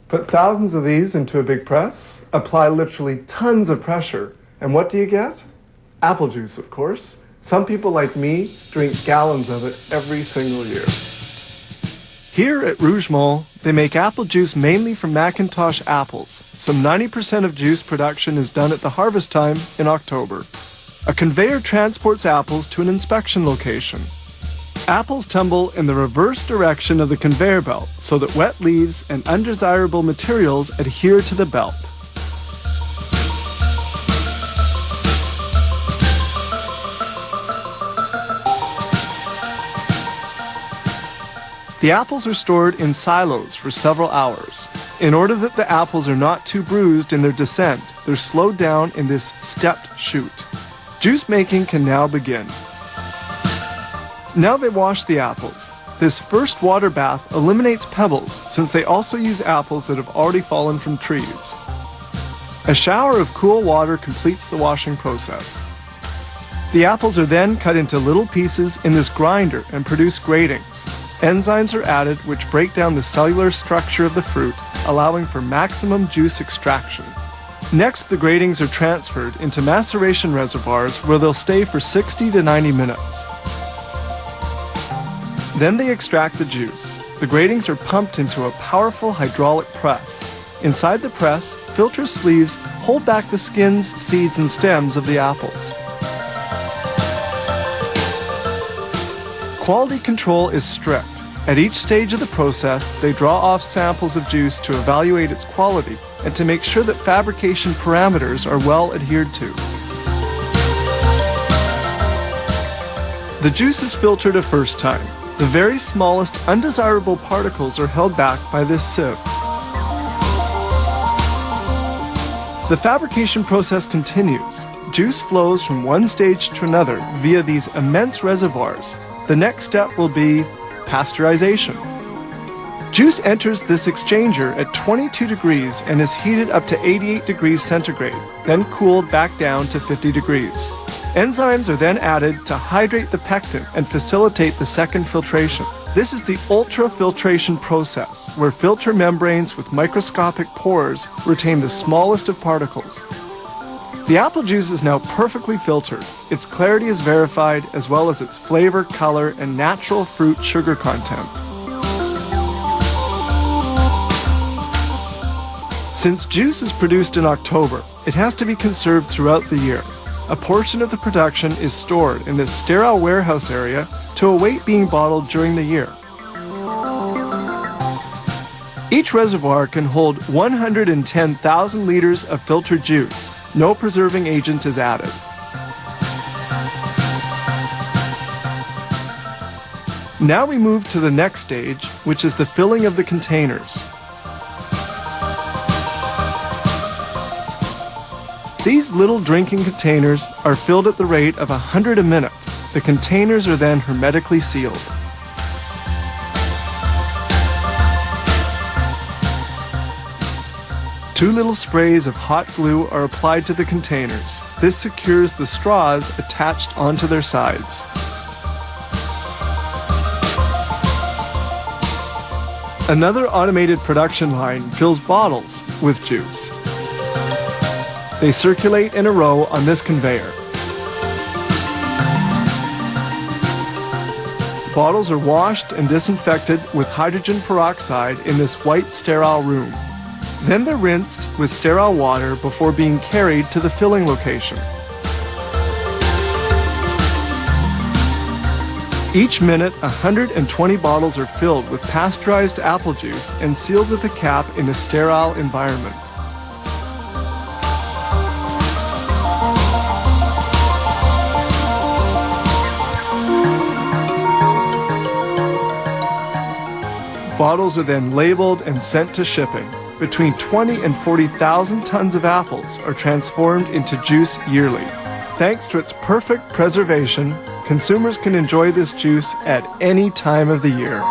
Put thousands of these into a big press, apply literally tons of pressure, and what do you get? Apple juice, of course. Some people like me drink gallons of it every single year. Here at Rougemont, they make apple juice mainly from Macintosh apples. Some 90% of juice production is done at the harvest time in October. A conveyor transports apples to an inspection location. Apples tumble in the reverse direction of the conveyor belt so that wet leaves and undesirable materials adhere to the belt. The apples are stored in silos for several hours. In order that the apples are not too bruised in their descent, they're slowed down in this stepped chute. Juice making can now begin. Now they wash the apples. This first water bath eliminates pebbles since they also use apples that have already fallen from trees. A shower of cool water completes the washing process. The apples are then cut into little pieces in this grinder and produce gratings. Enzymes are added which break down the cellular structure of the fruit, allowing for maximum juice extraction. Next, the gratings are transferred into maceration reservoirs where they'll stay for 60 to 90 minutes. Then they extract the juice. The gratings are pumped into a powerful hydraulic press. Inside the press, filter sleeves hold back the skins, seeds, and stems of the apples. Quality control is strict. At each stage of the process, they draw off samples of juice to evaluate its quality and to make sure that fabrication parameters are well adhered to. The juice is filtered a first time. The very smallest undesirable particles are held back by this sieve. The fabrication process continues. Juice flows from one stage to another via these immense reservoirs. The next step will be pasteurization. Juice enters this exchanger at 22 degrees and is heated up to 88 degrees centigrade, then cooled back down to 50 degrees. Enzymes are then added to hydrate the pectin and facilitate the second filtration. This is the ultrafiltration process, where filter membranes with microscopic pores retain the smallest of particles. The apple juice is now perfectly filtered. Its clarity is verified, as well as its flavor, color, and natural fruit sugar content. Since juice is produced in October, it has to be conserved throughout the year. A portion of the production is stored in this sterile warehouse area to await being bottled during the year. Each reservoir can hold 110,000 liters of filtered juice. No preserving agent is added. Now we move to the next stage, which is the filling of the containers. These little drinking containers are filled at the rate of 100 a minute. The containers are then hermetically sealed. Two little sprays of hot glue are applied to the containers. This secures the straws attached onto their sides. Another automated production line fills bottles with juice. They circulate in a row on this conveyor. Bottles are washed and disinfected with hydrogen peroxide in this white sterile room. Then they're rinsed with sterile water before being carried to the filling location. Each minute, 120 bottles are filled with pasteurized apple juice and sealed with a cap in a sterile environment. Bottles are then labeled and sent to shipping. Between 20 and 40,000 tons of apples are transformed into juice yearly. Thanks to its perfect preservation, consumers can enjoy this juice at any time of the year.